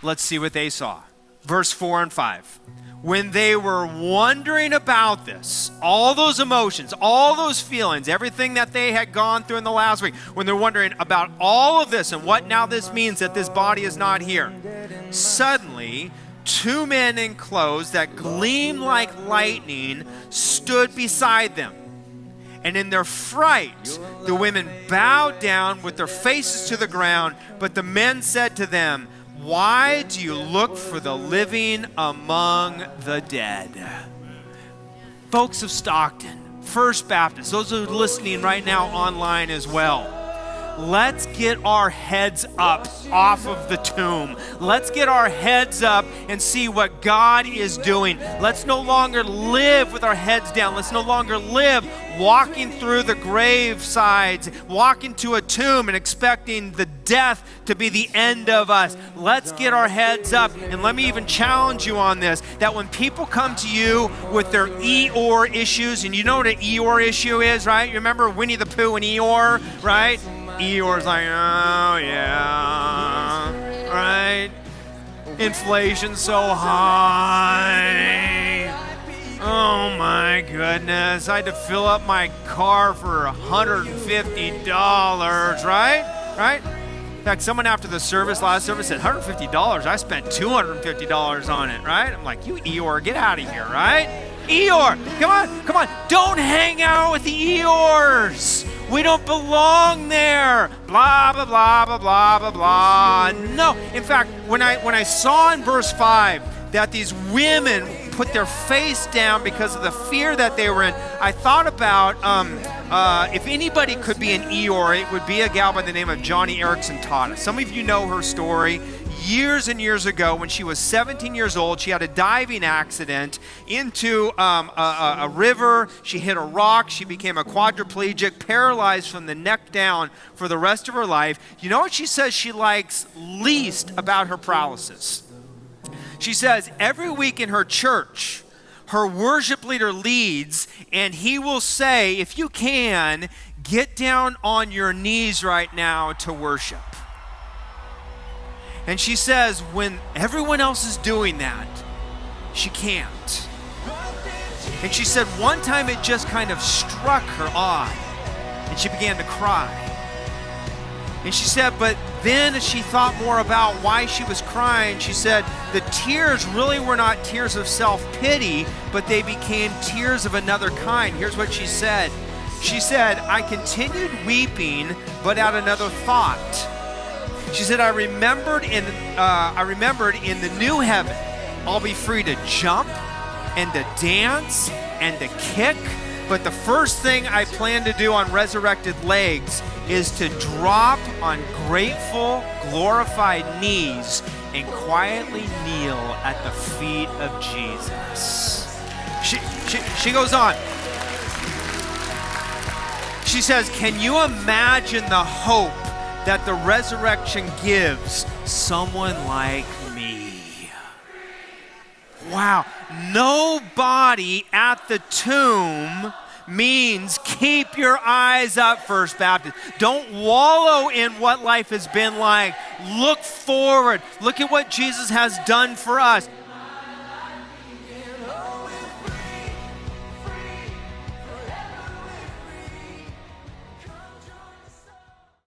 Let's see what they saw. Verse 4 and 5. When they were wondering about this, all those emotions, all those feelings, everything that they had gone through in the last week, when they're wondering about all of this and what now this means that this body is not here, suddenly 2 men in clothes that gleamed like lightning stood beside them. And in their fright, the women bowed down with their faces to the ground, but the men said to them, "Why do you look for the living among the dead?" Folks of Stockton, First Baptist, those who are listening right now online as well, let's get our heads up off of the tomb. Let's get our heads up and see what God is doing. Let's no longer live with our heads down. Let's no longer live walking through the grave sides, walking to a tomb and expecting the death to be the end of us. Let's get our heads up. And let me even challenge you on this, that when people come to you with their Eeyore issues, and you know what an Eeyore issue is, right? You remember Winnie the Pooh and Eeyore, right? Eeyore's like, oh yeah, right? Inflation's so high. Oh my goodness, I had to fill up my car for $150, right? Right? In fact, someone after the last service said, $150, I spent $250 on it, right? I'm like, you Eeyore, get out of here, right? Eeyore, come on, don't hang out with the Eeyores. We don't belong there. Blah, blah, blah, blah, blah, blah, blah. No, in fact, when I saw in verse 5 that these women put their face down because of the fear that they were in, I thought about if anybody could be an Eeyore, it would be a gal by the name of Johnny Erickson Tata. Some of you know her story. Years and years ago, when she was 17 years old, she had a diving accident into a river. She hit a rock. She became a quadriplegic, paralyzed from the neck down for the rest of her life. You know what she says she likes least about her paralysis? She says every week in her church, her worship leader leads, and he will say, if you can, get down on your knees right now to worship. And she says when everyone else is doing that, she can't. And she said one time it just kind of struck her odd, and she began to cry. And she said, but then as she thought more about why she was crying, she said the tears really were not tears of self-pity, but they became tears of another kind. Here's what she said. She said, I continued weeping, but at another thought. She said, I remembered in the new heaven, I'll be free to jump and to dance and to kick. But the first thing I plan to do on resurrected legs is to drop on grateful, glorified knees and quietly kneel at the feet of Jesus. She goes on. She says, can you imagine the hope that the resurrection gives someone like me? Wow. Nobody at the tomb means keep your eyes up, First Baptist. Don't wallow in what life has been like. Look forward. Look at what Jesus has done for us.